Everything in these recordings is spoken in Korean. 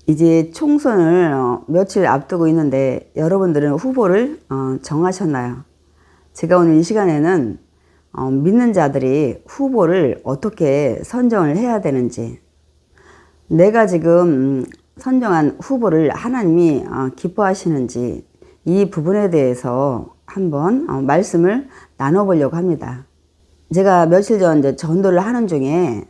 이제 총선을 며칠 앞두고 있는데 여러분들은 후보를 정하셨나요? 제가 오늘 이 시간에는 믿는 자들이 후보를 어떻게 선정을 해야 되는지, 내가 지금 선정한 후보를 하나님이 기뻐하시는지 이 부분에 대해서 한번 말씀을 나눠보려고 합니다. 제가 며칠 전 이제 전도를 하는 중에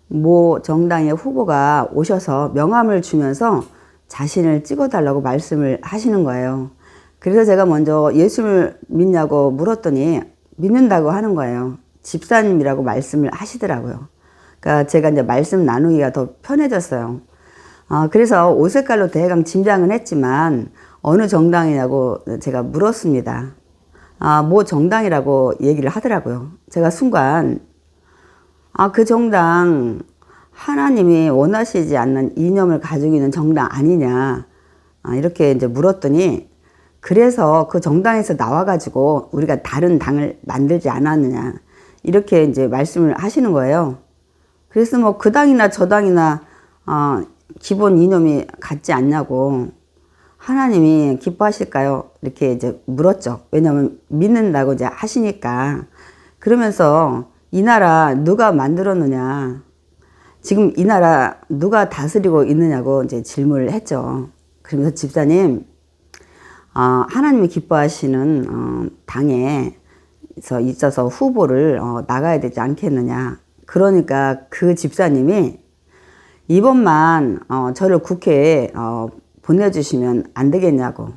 모 정당의 후보가 오셔서 명함을 주면서 자신을 찍어달라고 말씀을 하시는 거예요. 그래서 제가 먼저 예수를 믿냐고 물었더니 믿는다고 하는 거예요. 집사님이라고 말씀을 하시더라고요. 그러니까 제가 이제 말씀 나누기가 더 편해졌어요. 그래서 옷 색깔로 대강 짐작은 했지만 어느 정당이냐고 제가 물었습니다. 뭐 정당이라고 얘기를 하더라고요. 제가 순간 그 정당 하나님이 원하시지 않는 이념을 가지고 있는 정당 아니냐 이렇게 이제 물었더니, 그래서 그 정당에서 나와가지고 우리가 다른 당을 만들지 않았느냐 이렇게 이제 말씀을 하시는 거예요. 그래서 뭐 그 당이나 저 당이나 기본 이념이 같지 않냐고, 하나님이 기뻐하실까요? 이렇게 이제 물었죠. 왜냐하면 믿는다고 이제 하시니까. 그러면서 이 나라 누가 만들었느냐, 지금 이 나라 누가 다스리고 있느냐고 이제 질문을 했죠. 그러면서 집사님, 하나님이 기뻐하시는 당에 있어서 후보를 나가야 되지 않겠느냐. 그러니까 그 집사님이 이번만 저를 국회에 보내주시면 안 되겠냐고,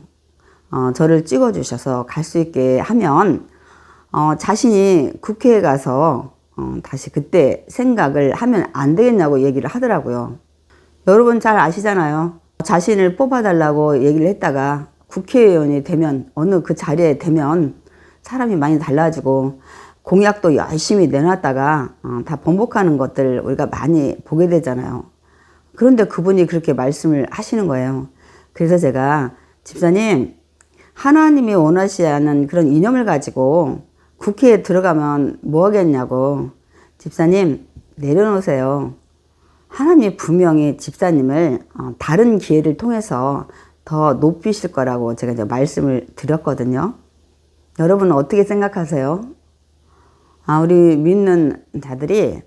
저를 찍어주셔서 갈 수 있게 하면 자신이 국회에 가서 다시 그때 생각을 하면 안 되겠냐고 얘기를 하더라고요. 여러분 잘 아시잖아요. 자신을 뽑아달라고 얘기를 했다가 국회의원이 되면, 어느 그 자리에 되면 사람이 많이 달라지고 공약도 열심히 내놨다가 다 번복하는 것들 우리가 많이 보게 되잖아요. 그런데 그분이 그렇게 말씀을 하시는 거예요. 그래서 제가, 집사님, 하나님이 원하시지 않는 그런 이념을 가지고 국회에 들어가면 뭐 하겠냐고, 집사님 내려놓으세요. 하나님이 분명히 집사님을 다른 기회를 통해서 더 높이실 거라고 제가 이제 말씀을 드렸거든요. 여러분은 어떻게 생각하세요? 우리 믿는 자들이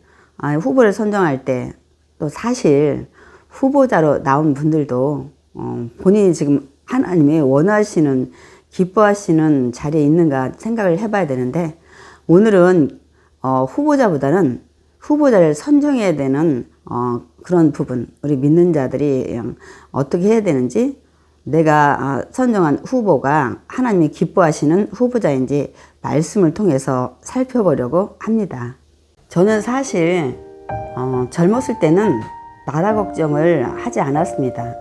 후보를 선정할 때, 또 사실 후보자로 나온 분들도 본인이 지금 하나님이 원하시는, 기뻐하시는 자리에 있는가 생각을 해봐야 되는데, 오늘은 후보자보다는 후보자를 선정해야 되는 그런 부분, 우리 믿는 자들이 어떻게 해야 되는지, 내가 선정한 후보가 하나님이 기뻐하시는 후보자인지 말씀을 통해서 살펴보려고 합니다. 저는 사실 젊었을 때는 나라 걱정을 하지 않았습니다.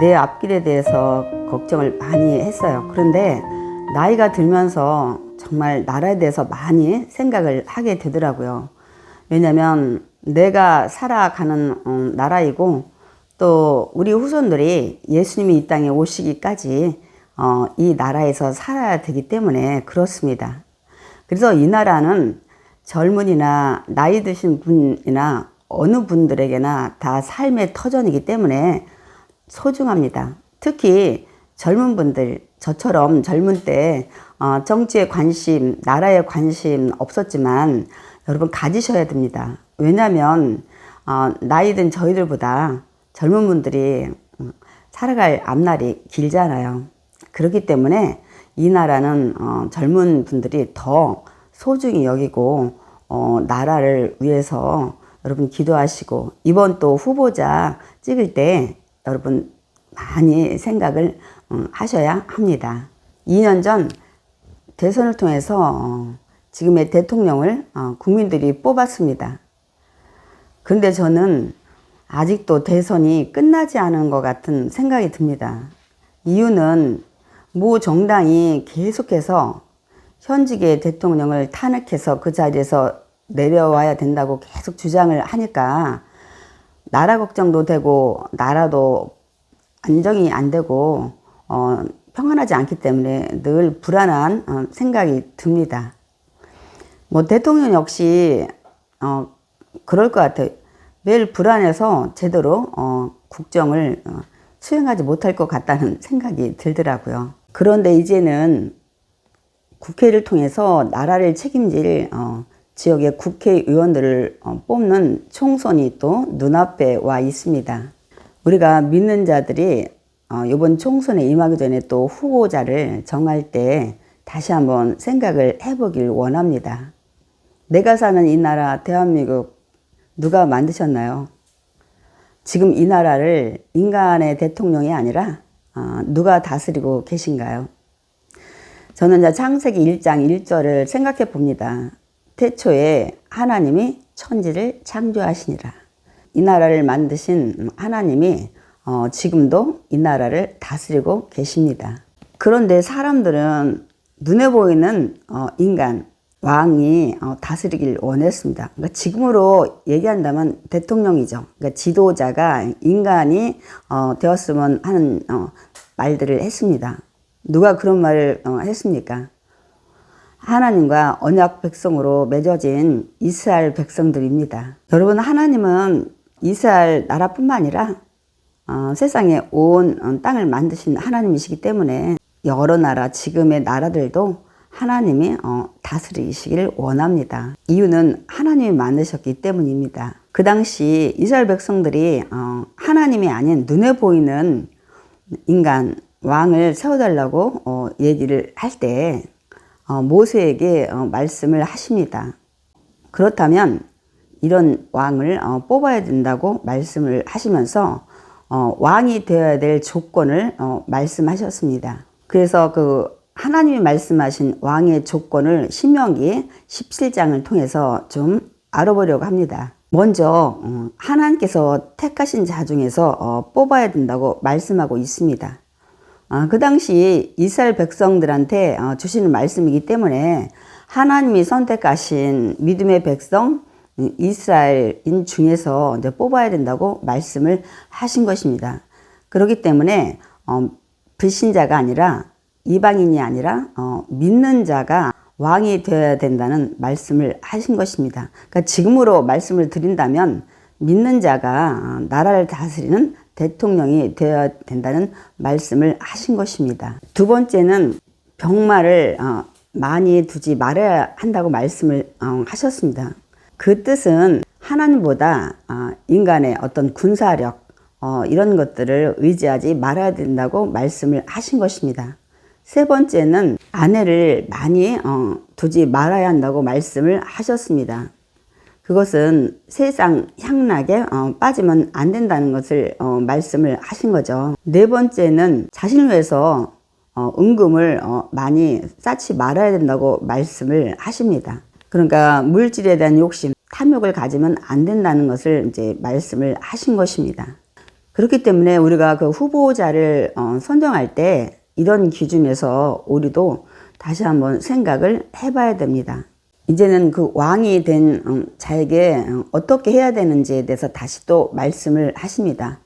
내 앞길에 대해서 걱정을 많이 했어요. 그런데 나이가 들면서 정말 나라에 대해서 많이 생각을 하게 되더라고요. 왜냐하면 내가 살아가는 나라이고, 또 우리 후손들이 예수님이 이 땅에 오시기까지 이 나라에서 살아야 되기 때문에 그렇습니다. 그래서 이 나라는 젊은이나 나이 드신 분이나 어느 분들에게나 다 삶의 터전이기 때문에 소중합니다. 특히 젊은 분들, 저처럼 젊은 때 정치에 관심, 나라에 관심 없었지만 여러분 가지셔야 됩니다. 왜냐하면 나이 든 저희들보다 젊은 분들이 살아갈 앞날이 길잖아요. 그렇기 때문에 이 나라는 젊은 분들이 더 소중히 여기고 나라를 위해서 여러분 기도하시고, 이번 또 후보자 찍을 때 여러분 많이 생각을 하셔야 합니다. 2년 전 대선을 통해서 지금의 대통령을 국민들이 뽑았습니다. 그런데 저는 아직도 대선이 끝나지 않은 것 같은 생각이 듭니다. 이유는 모 정당이 계속해서 현직의 대통령을 탄핵해서 그 자리에서 내려와야 된다고 계속 주장을 하니까 나라 걱정도 되고 나라도 안정이 안 되고 평안하지 않기 때문에 늘 불안한 생각이 듭니다. 뭐 대통령 역시 그럴 것 같아요. 매일 불안해서 제대로 국정을 수행하지 못할 것 같다는 생각이 들더라고요. 그런데 이제는 국회를 통해서 나라를 책임질 지역의 국회의원들을 뽑는 총선이 또 눈앞에 와 있습니다. 우리가 믿는 자들이 이번 총선에 임하기 전에 또 후보자를 정할 때 다시 한번 생각을 해보길 원합니다. 내가 사는 이 나라 대한민국 누가 만드셨나요? 지금 이 나라를 인간의 대통령이 아니라 누가 다스리고 계신가요? 저는 창세기 1장 1절을 생각해 봅니다. 태초에 하나님이 천지를 창조하시니라. 이 나라를 만드신 하나님이 지금도 이 나라를 다스리고 계십니다. 그런데 사람들은 눈에 보이는 인간, 왕이 다스리길 원했습니다. 그러니까 지금으로 얘기한다면 대통령이죠. 그러니까 지도자가 인간이 되었으면 하는 말들을 했습니다. 누가 그런 말을 했습니까? 하나님과 언약 백성으로 맺어진 이스라엘 백성들입니다. 여러분, 하나님은 이스라엘 나라뿐만 아니라 세상의 온 땅을 만드신 하나님이시기 때문에 여러 나라, 지금의 나라들도 하나님이 다스리시길 원합니다. 이유는 하나님이 만드셨기 때문입니다. 그 당시 이스라엘 백성들이 하나님이 아닌 눈에 보이는 인간, 왕을 세워달라고 얘기를 할 때 모세에게 말씀을 하십니다. 그렇다면 이런 왕을 뽑아야 된다고 말씀을 하시면서 왕이 되어야 될 조건을 말씀하셨습니다. 그래서 그 하나님이 말씀하신 왕의 조건을 신명기 17장을 통해서 좀 알아보려고 합니다. 먼저 하나님께서 택하신 자 중에서 뽑아야 된다고 말씀하고 있습니다. 그 당시 이스라엘 백성들한테 주시는 말씀이기 때문에 하나님이 선택하신 믿음의 백성 이스라엘인 중에서 이제 뽑아야 된다고 말씀을 하신 것입니다. 그렇기 때문에 불신자가 아니라 이방인이 아니라 믿는 자가 왕이 되어야 된다는 말씀을 하신 것입니다. 그러니까 지금으로 말씀을 드린다면 믿는 자가 나라를 다스리는 대통령이 되어야 된다는 말씀을 하신 것입니다. 두 번째는 병마를 많이 두지 말아야 한다고 말씀을 하셨습니다. 그 뜻은 하나님보다 인간의 어떤 군사력 이런 것들을 의지하지 말아야 된다고 말씀을 하신 것입니다. 세 번째는 아내를 많이 두지 말아야 한다고 말씀을 하셨습니다. 그것은 세상 향락에 빠지면 안 된다는 것을 말씀을 하신 거죠. 네 번째는 자신을 위해서 은금을 많이 쌓지 말아야 된다고 말씀을 하십니다. 그러니까 물질에 대한 욕심, 탐욕을 가지면 안 된다는 것을 이제 말씀을 하신 것입니다. 그렇기 때문에 우리가 그 후보자를 선정할 때 이런 기준에서 우리도 다시 한번 생각을 해봐야 됩니다. 이제는 그 왕이 된 자에게 어떻게 해야 되는지에 대해서 다시 또 말씀을 하십니다.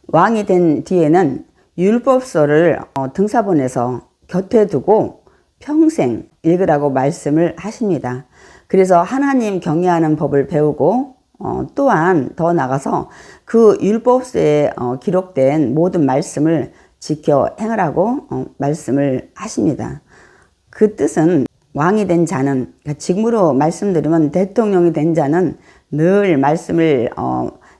왕이 된 뒤에는 율법서를 등사본에서 곁에 두고 평생 읽으라고 말씀을 하십니다. 그래서 하나님 경외하는 법을 배우고 또한 더 나가서 그 율법서에 기록된 모든 말씀을 지켜 행하라고 말씀을 하십니다. 그 뜻은 왕이 된 자는, 지금으로 말씀드리면 대통령이 된 자는 늘 말씀을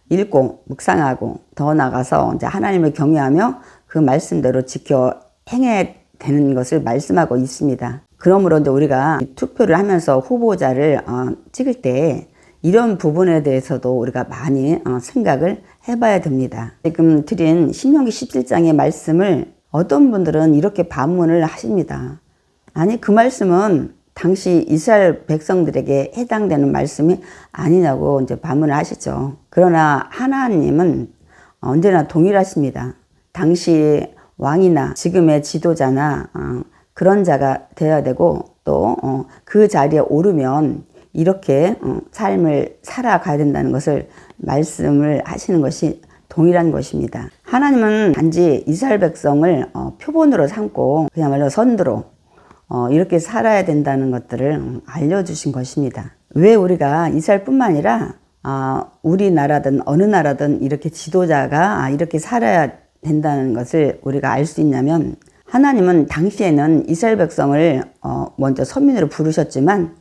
읽고 묵상하고 더 나가서 이제 하나님을 경외하며 그 말씀대로 지켜 행해야 되는 것을 말씀하고 있습니다. 그러므로 이제 우리가 투표를 하면서 후보자를 찍을 때 이런 부분에 대해서도 우리가 많이 생각을 해봐야 됩니다. 지금 드린 신명기 17장의 말씀을 어떤 분들은 이렇게 반문을 하십니다. 아니, 그 말씀은 당시 이스라엘 백성들에게 해당되는 말씀이 아니냐고 이제 반문을 하시죠. 그러나 하나님은 언제나 동일하십니다. 당시 왕이나 지금의 지도자나 그런 자가 되어야 되고 또 그 자리에 오르면 이렇게 삶을 살아가야 된다는 것을 말씀을 하시는 것이 동일한 것입니다. 하나님은 단지 이스라엘 백성을 표본으로 삼고 그야말로 선두로 이렇게 살아야 된다는 것들을 알려주신 것입니다. 왜 우리가 이스라엘뿐만 아니라 우리나라든 어느 나라든 이렇게 지도자가 이렇게 살아야 된다는 것을 우리가 알 수 있냐면, 하나님은 당시에는 이스라엘 백성을 먼저 선민으로 부르셨지만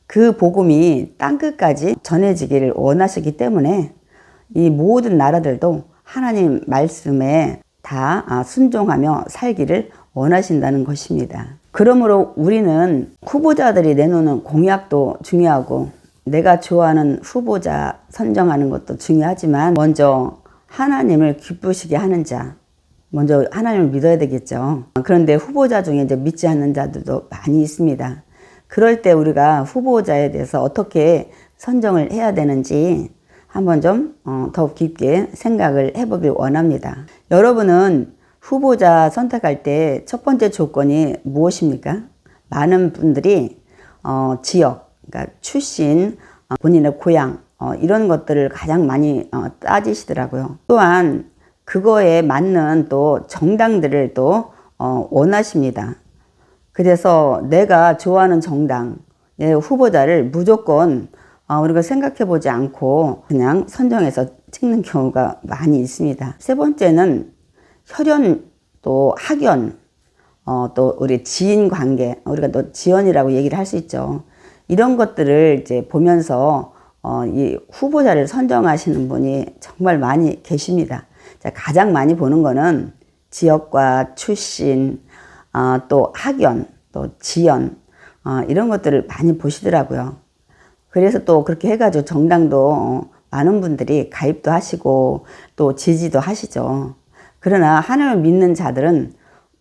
그 복음이 땅끝까지 전해지기를 원하시기 때문에 이 모든 나라들도 하나님 말씀에 다 순종하며 살기를 원하신다는 것입니다. 그러므로 우리는 후보자들이 내놓는 공약도 중요하고 내가 좋아하는 후보자 선정하는 것도 중요하지만 먼저 하나님을 기쁘시게 하는 자, 먼저 하나님을 믿어야 되겠죠. 그런데 후보자 중에 이제 믿지 않는 자들도 많이 있습니다. 그럴 때 우리가 후보자에 대해서 어떻게 선정을 해야 되는지 한번 좀 더욱 깊게 생각을 해보길 원합니다. 여러분은 후보자 선택할 때 첫 번째 조건이 무엇입니까? 많은 분들이 지역, 그러니까 출신, 본인의 고향 이런 것들을 가장 많이 따지시더라고요. 또한 그거에 맞는 또 정당들을 또 원하십니다. 그래서 내가 좋아하는 정당의 후보자를 무조건 우리가 생각해 보지 않고 그냥 선정해서 찍는 경우가 많이 있습니다. 세 번째는 혈연 또 학연 또 우리 지인 관계, 우리가 또 지연이라고 얘기를 할 수 있죠. 이런 것들을 이제 보면서 이 후보자를 선정하시는 분이 정말 많이 계십니다. 가장 많이 보는 거는 지역과 출신, 또 학연, 또 지연 이런 것들을 많이 보시더라고요. 그래서 또 그렇게 해가지고 정당도 많은 분들이 가입도 하시고 또 지지도 하시죠. 그러나 하나님을 믿는 자들은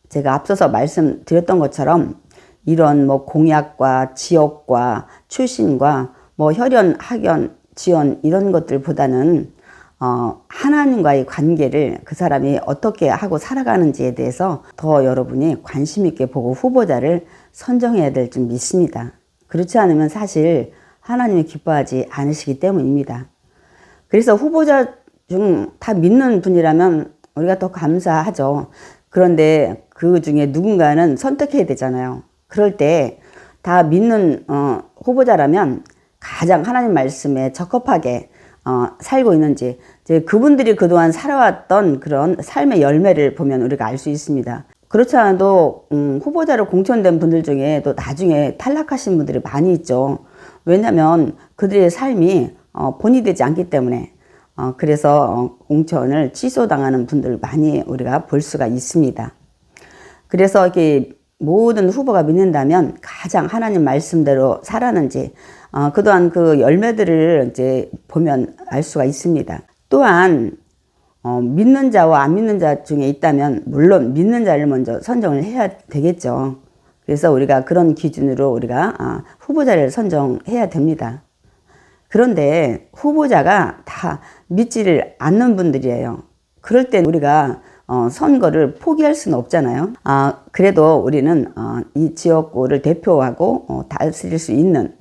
제가 앞서서 말씀드렸던 것처럼 이런 뭐 공약과 지역과 출신과 뭐 혈연, 학연, 지연 이런 것들보다는 하나님과의 관계를 그 사람이 어떻게 하고 살아가는지에 대해서 더 여러분이 관심 있게 보고 후보자를 선정해야 될 줄 믿습니다. 그렇지 않으면 사실 하나님이 기뻐하지 않으시기 때문입니다. 그래서 후보자 중 다 믿는 분이라면 우리가 더 감사하죠. 그런데 그 중에 누군가는 선택해야 되잖아요. 그럴 때 다 믿는 후보자라면 가장 하나님 말씀에 적합하게 살고 있는지 이제 그분들이 그동안 살아왔던 그런 삶의 열매를 보면 우리가 알 수 있습니다. 그렇지 않아도 후보자로 공천된 분들 중에 또 나중에 탈락하신 분들이 많이 있죠. 왜냐하면 그들의 삶이 본이 되지 않기 때문에 그래서 공천을 취소당하는 분들 많이 우리가 볼 수가 있습니다. 그래서 이렇게 모든 후보가 믿는다면 가장 하나님 말씀대로 살았는지 그동안 그 열매들을 이제 보면 알 수가 있습니다. 또한 믿는 자와 안 믿는 자 중에 있다면 물론 믿는 자를 먼저 선정을 해야 되겠죠. 그래서 우리가 그런 기준으로 우리가 후보자를 선정해야 됩니다. 그런데 후보자가 다 믿지를 않는 분들이에요. 그럴 때 우리가 선거를 포기할 수는 없잖아요. 그래도 우리는 이 지역구를 대표하고 다스릴 수 있는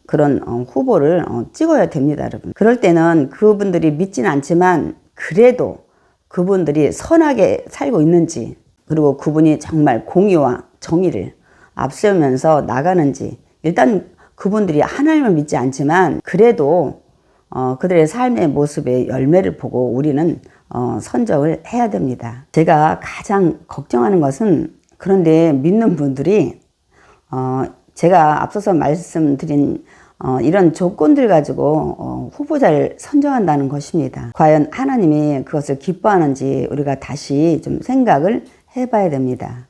그런 후보를 찍어야 됩니다, 여러분. 그럴 때는 그분들이 믿지는 않지만 그래도 그분들이 선하게 살고 있는지, 그리고 그분이 정말 공의와 정의를 앞세우면서 나가는지, 일단 그분들이 하나님을 믿지 않지만 그래도 그들의 삶의 모습의 열매를 보고 우리는 선정을 해야 됩니다. 제가 가장 걱정하는 것은 그런데 믿는 분들이 제가 앞서서 말씀드린 이런 조건들 가지고 후보자를 선정한다는 것입니다. 과연 하나님이 그것을 기뻐하는지 우리가 다시 좀 생각을 해봐야 됩니다.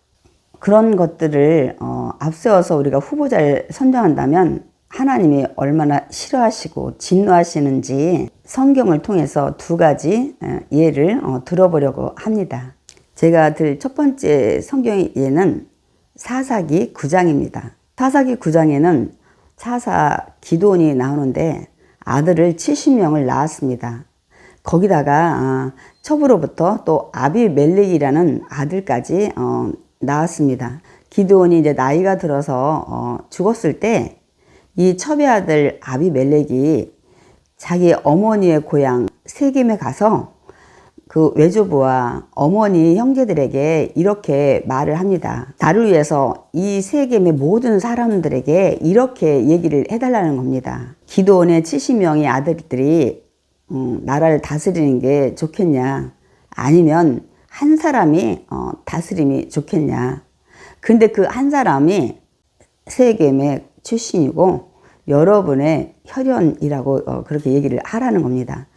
그런 것들을 앞세워서 우리가 후보자를 선정한다면 하나님이 얼마나 싫어하시고 진노하시는지 성경을 통해서 두 가지 예를 들어보려고 합니다. 제가 들 첫 번째 성경의 예는 사사기 9장입니다. 사사기 9장에는 사사 기드온이 나오는데 아들을 70명을 낳았습니다. 거기다가 첩으로부터 또 아비멜렉이라는 아들까지 낳았습니다. 기드온이 이제 나이가 들어서 죽었을 때 이 첩의 아들 아비멜렉이 자기 어머니의 고향 세겜에 가서 그 외조부와 어머니 형제들에게 이렇게 말을 합니다. 나를 위해서 이 세겜의 모든 사람들에게 이렇게 얘기를 해달라는 겁니다. 기드온의 70명의 아들들이 나라를 다스리는 게 좋겠냐, 아니면 한 사람이 다스림이 좋겠냐. 근데 그 한 사람이 세겜의 출신이고 여러분의 혈연이라고 그렇게 얘기를 하라는 겁니다.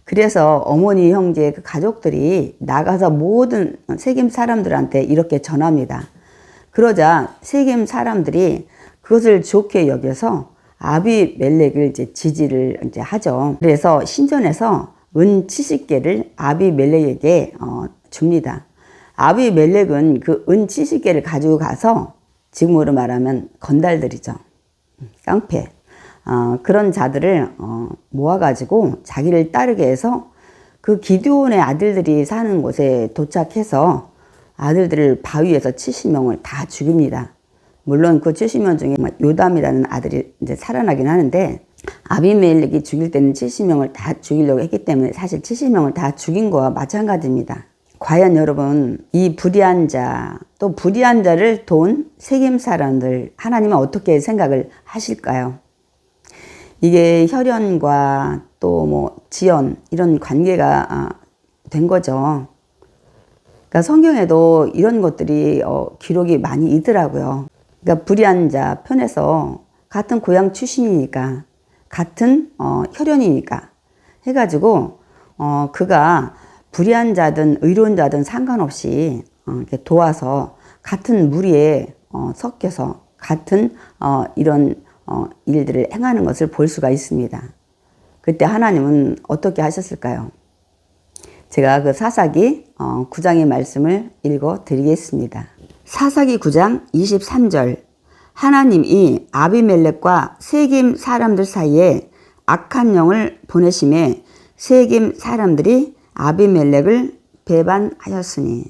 그래서 어머니 형제 그 가족들이 나가서 모든 세겜 사람들한테 이렇게 전합니다. 그러자 세겜 사람들이 그것을 좋게 여겨서 아비멜렉을 이제 지지를 이제 하죠. 그래서 신전에서 은 70개를 아비멜렉에게 줍니다. 아비멜렉은 그 은 70개를 가지고 가서 지금으로 말하면 건달들이죠. 깡패. 그런 자들을 모아가지고 자기를 따르게 해서 그 기드온의 아들들이 사는 곳에 도착해서 아들들을 바위에서 70명을 다 죽입니다. 물론 그 70명 중에 요담이라는 아들이 이제 살아나긴 하는데, 아비멜렉이 죽일 때는 70명을 다 죽이려고 했기 때문에 사실 70명을 다 죽인 거와 마찬가지입니다. 과연 여러분, 이 불의한 자, 또 불의한 자를 도운 세겜 사람들, 하나님은 어떻게 생각을 하실까요? 이게 혈연과 또 뭐 지연, 이런 관계가 된 거죠. 그러니까 성경에도 이런 것들이 기록이 많이 있더라고요. 그러니까 불의한 자 편에서 같은 고향 출신이니까, 같은 혈연이니까 해가지고 그가 불의한 자든 의로운 자든 상관없이 이렇게 도와서 같은 무리에 섞여서 같은 이런 일들을 행하는 것을 볼 수가 있습니다. 그때 하나님은 어떻게 하셨을까요? 제가 그 사사기 9장의 말씀을 읽어 드리겠습니다. 사사기 9장 23절. 하나님이 아비멜렉과 세겜 사람들 사이에 악한 영을 보내심에 세겜 사람들이 아비멜렉을 배반하였으니.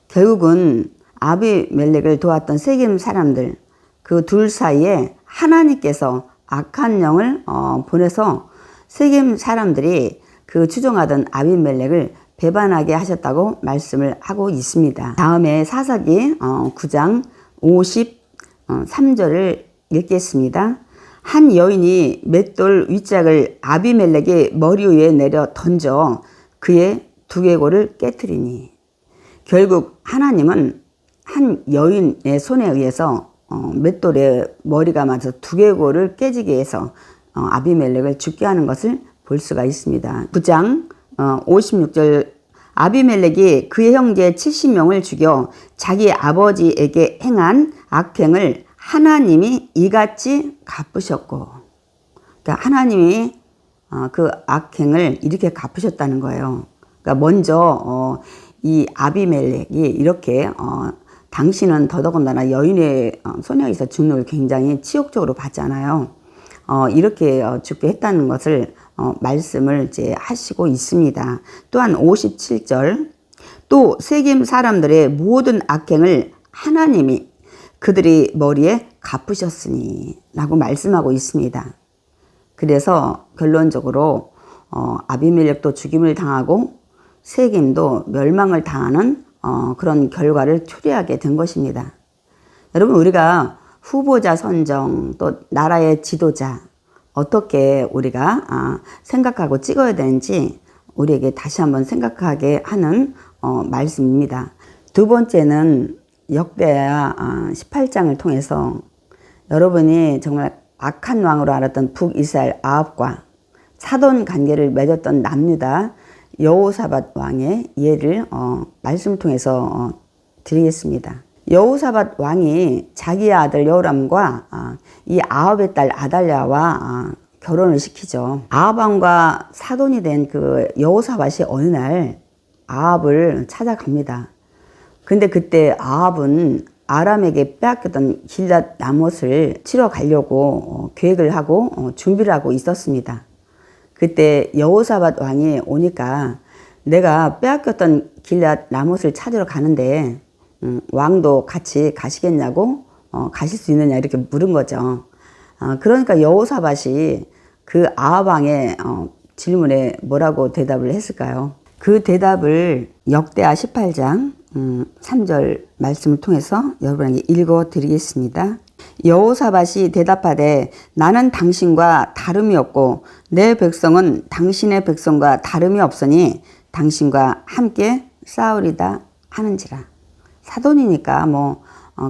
결국은 아비멜렉을 도왔던 세겜 사람들, 그 둘 사이에 하나님께서 악한 영을 보내서 세겜 사람들이 그 추종하던 아비멜렉을 배반하게 하셨다고 말씀을 하고 있습니다. 다음에 사사기 9장 53절을 읽겠습니다. 한 여인이 맷돌 윗짝을 아비멜렉의 머리 위에 내려 던져 그의 두개골을 깨트리니. 결국 하나님은 한 여인의 손에 의해서 맷돌에 머리가 맞아서 두개골을 깨지게 해서 아비멜렉을 죽게 하는 것을 볼 수가 있습니다. 9장 56절. 아비멜렉이 그의 형제 70명을 죽여 자기 아버지에게 행한 악행을 하나님이 이같이 갚으셨고. 그러니까 하나님이 그 악행을 이렇게 갚으셨다는 거예요. 그러니까 먼저 이 아비멜렉이 이렇게 당신은 더더군다나 여인의 손에 의해서 죽는 걸 굉장히 치욕적으로 봤잖아요. 이렇게 죽게 했다는 것을 말씀을 이제 하시고 있습니다. 또한 57절. 또 세겜 사람들의 모든 악행을 하나님이 그들의 머리에 갚으셨으니 라고 말씀하고 있습니다. 그래서 결론적으로 아비멜렉도 죽임을 당하고 세겜도 멸망을 당하는 그런 결과를 초래하게 된 것입니다. 여러분, 우리가 후보자 선정, 또 나라의 지도자 어떻게 우리가 생각하고 찍어야 되는지 우리에게 다시 한번 생각하게 하는 말씀입니다. 두 번째는 역대하 18장을 통해서 여러분이 정말 악한 왕으로 알았던 북이스라엘 아합과 사돈 관계를 맺었던 남유다 여호사밧 왕의 예를 말씀을 통해서 드리겠습니다. 여호사밧 왕이 자기의 아들 여호람과 이 아합의 딸 아달랴와 결혼을 시키죠. 아합 왕과 사돈이 된 그 여호사밧이 어느 날 아합을 찾아갑니다. 근데 그때 아합은 아람에게 빼앗겼던 길랏 라못을 치러 가려고 계획을 하고 준비를 하고 있었습니다. 그때 여호사밧 왕이 오니까 내가 빼앗겼던 길랏 라못을 찾으러 가는데 왕도 같이 가시겠냐고 가실 수 있느냐 이렇게 물은 거죠. 그러니까 여호사밧이 그 아합 왕의 질문에 뭐라고 대답을 했을까요? 그 대답을 역대하 18장 3절 말씀을 통해서 여러분에게 읽어 드리겠습니다. 여호사밧이 대답하되 나는 당신과 다름이 없고 내 백성은 당신의 백성과 다름이 없으니 당신과 함께 싸우리다 하는지라. 사돈이니까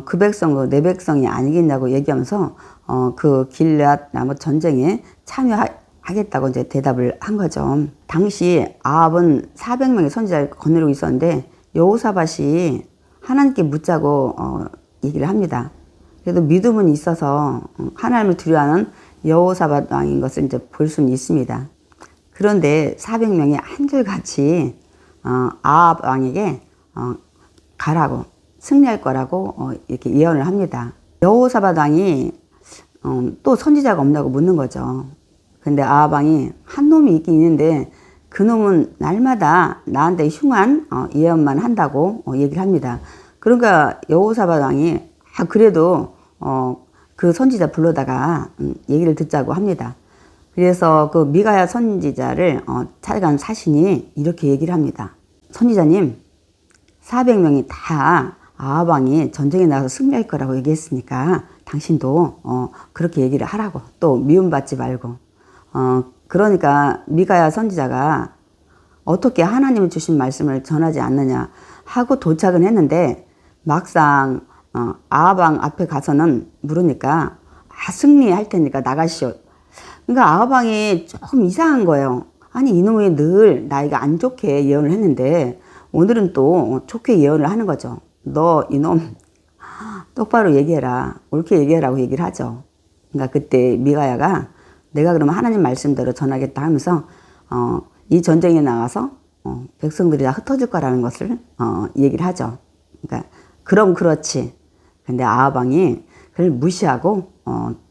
그 백성도 내 백성이 아니겠냐고 얘기하면서 그 길앗 나무 전쟁에 참여하겠다고 이제 대답을 한 거죠. 당시 아합은 400명의 선지자를 거느리고 있었는데 여호사밧이 하나님께 묻자고 얘기를 합니다. 그래도 믿음은 있어서 하나님을 두려워하는 여호사밧 왕인 것을 이제 볼 수는 있습니다. 그런데 400명이 한줄같이 아합 왕에게 가라고 승리할 거라고 이렇게 예언을 합니다. 여호사밧 왕이 또 선지자가 없냐고 묻는 거죠. 근데 아합 왕이 한 놈이 있긴 있는데 그 놈은 날마다 나한테 흉한 예언만 한다고 얘기를 합니다. 그러니까 여호사밧 왕이 그래도 그 선지자 불러다가 얘기를 듣자고 합니다. 그래서 그 미가야 선지자를 찾아간 사신이 이렇게 얘기를 합니다. 선지자님, 400명이 다 아합 왕이 전쟁에 나가서 승리할 거라고 얘기했으니까 당신도 그렇게 얘기를 하라고, 또 미움받지 말고. 그러니까 미가야 선지자가 어떻게 하나님이 주신 말씀을 전하지 않느냐 하고 도착은 했는데 막상 아합 왕 앞에 가서는 물으니까 승리할 테니까 나가시오. 그러니까 아합 왕이 조금 이상한 거예요. 아니 이놈이 늘 나이가 안 좋게 예언을 했는데 오늘은 또 좋게 예언을 하는 거죠. 너 이놈 똑바로 얘기해라, 옳게 얘기해라고 얘기를 하죠. 그러니까 그때 미가야가 내가 그러면 하나님 말씀대로 전하겠다 하면서 이 전쟁에 나가서 백성들이 다 흩어질 거라는 것을 얘기를 하죠. 그러니까 그럼 그렇지. 근데 아합 왕이 그걸 무시하고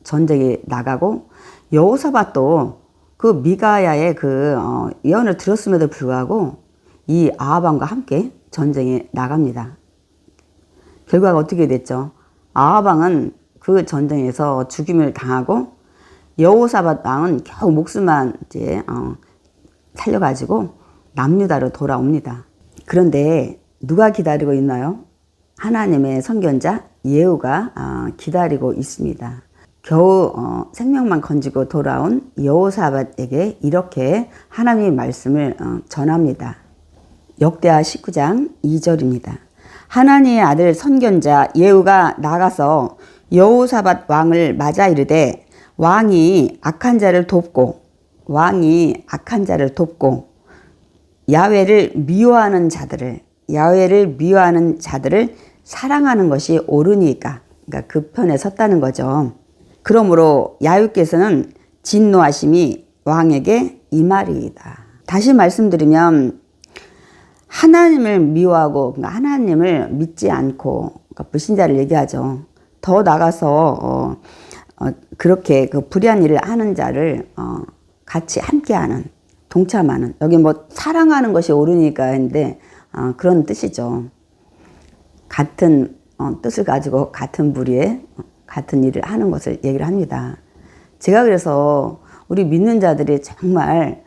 전쟁에 나가고 여호사밧도 그 미가야의 그 예언을 들었음에도 불구하고 이 아합 왕과 함께 전쟁에 나갑니다. 결과가 어떻게 됐죠? 아합 왕은 그 전쟁에서 죽임을 당하고 여호사밧 왕은 겨우 목숨만 이제 살려가지고 남유다로 돌아옵니다. 그런데 누가 기다리고 있나요? 하나님의 선견자 예후가 기다리고 있습니다. 겨우 생명만 건지고 돌아온 여호사밧에게 이렇게 하나님의 말씀을 전합니다. 역대하 19장 2절입니다. 하나님의 아들 선견자 예후가 나가서 여호사밧 왕을 맞아 이르되 왕이 악한 자를 돕고 야훼를 미워하는 자들을 사랑하는 것이 옳으니까, 그러니까 그 편에 섰다는 거죠. 그러므로 야훼께서는 진노하심이 왕에게 임하리이다. 다시 말씀드리면 하나님을 미워하고, 그러니까 하나님을 믿지 않고, 그러니까 불신자를 얘기하죠. 더 나가서 그렇게 그 불의한 일을 하는 자를 같이 함께하는, 동참하는, 여기 사랑하는 것이 옳으니까 했는데 그런 뜻이죠. 같은 뜻을 가지고 같은 무리에 같은 일을 하는 것을 얘기를 합니다. 제가 그래서 우리 믿는 자들이 정말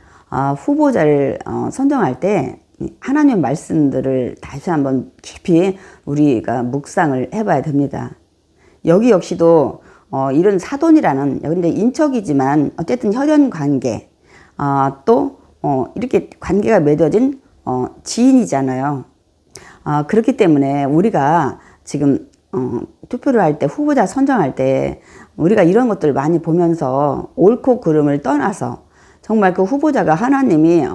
후보자를 선정할 때 하나님의 말씀들을 다시 한번 깊이 우리가 묵상을 해봐야 됩니다. 여기 역시도 이런 사돈이라는, 근데 인척이지만 어쨌든 혈연 관계, 또 이렇게 관계가 맺어진 지인이잖아요. 그렇기 때문에 우리가 지금 투표를 할 때, 후보자 선정할 때 우리가 이런 것들을 많이 보면서 옳고 그름을 떠나서 정말 그 후보자가 하나님이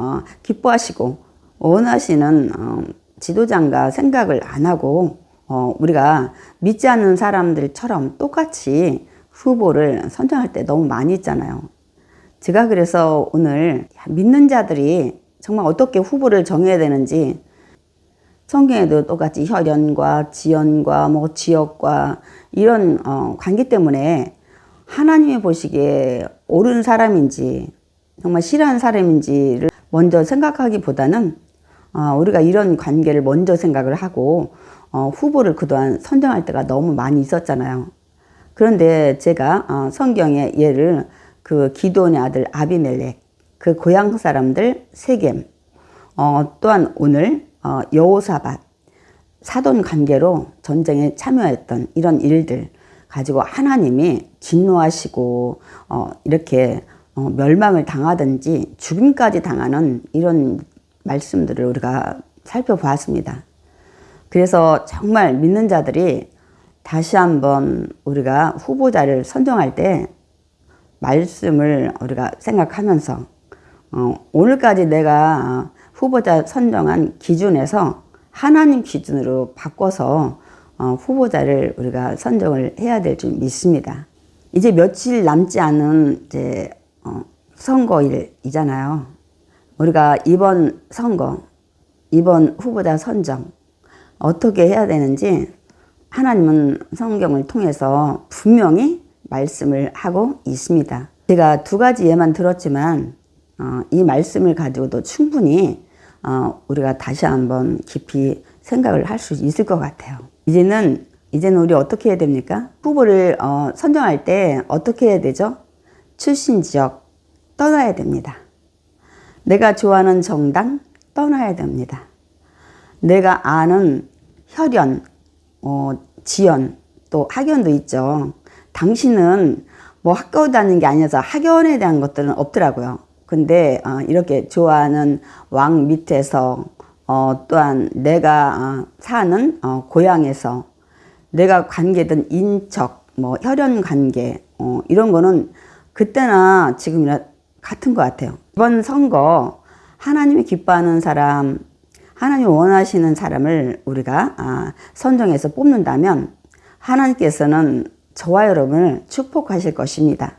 기뻐하시고 원하시는 지도자인가 생각을 안 하고 우리가 믿지 않는 사람들처럼 똑같이 후보를 선정할 때 너무 많이 있잖아요. 제가 그래서 오늘 믿는 자들이 정말 어떻게 후보를 정해야 되는지, 성경에도 똑같이 혈연과 지연과 지역과 이런 관계 때문에 하나님이 보시기에 옳은 사람인지 정말 싫어하는 사람인지를 먼저 생각하기보다는 우리가 이런 관계를 먼저 생각을 하고 후보를 그동안 선정할 때가 너무 많이 있었잖아요. 그런데 제가 성경의 예를 그 기드온의 아들 아비멜렉, 그 고향 사람들 세겜, 또한 오늘 여호사밧 사돈 관계로 전쟁에 참여했던 이런 일들 가지고 하나님이 진노하시고 이렇게 멸망을 당하든지 죽음까지 당하는 이런 말씀들을 우리가 살펴보았습니다. 그래서 정말 믿는 자들이 다시 한번 우리가 후보자를 선정할 때 말씀을 우리가 생각하면서 오늘까지 내가 후보자 선정한 기준에서 하나님 기준으로 바꿔서 후보자를 우리가 선정을 해야 될 줄 믿습니다. 이제 며칠 남지 않은 이제 선거일이잖아요. 우리가 이번 선거, 이번 후보자 선정 어떻게 해야 되는지 하나님은 성경을 통해서 분명히 말씀을 하고 있습니다. 제가 두 가지 예만 들었지만 이 말씀을 가지고도 충분히 우리가 다시 한번 깊이 생각을 할 수 있을 것 같아요. 이제는 우리 어떻게 해야 됩니까? 후보를 선정할 때 어떻게 해야 되죠? 출신 지역 떠나야 됩니다. 내가 좋아하는 정당 떠나야 됩니다. 내가 아는 혈연, 지연, 또 학연도 있죠. 당신은 뭐 학교 다니는 게 아니어서 학연에 대한 것들은 없더라고요. 근데 이렇게 좋아하는 왕 밑에서 또한 내가 사는 고향에서 내가 관계된 인척, 뭐 혈연 관계 이런 거는 그때나 지금이나 같은 것 같아요. 이번 선거 하나님이 기뻐하는 사람, 하나님이 원하시는 사람을 우리가 선정해서 뽑는다면 하나님께서는 저와 여러분을 축복하실 것입니다.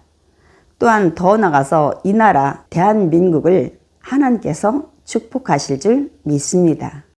또한 더 나아가서 이 나라 대한민국을 하나님께서 축복하실 줄 믿습니다.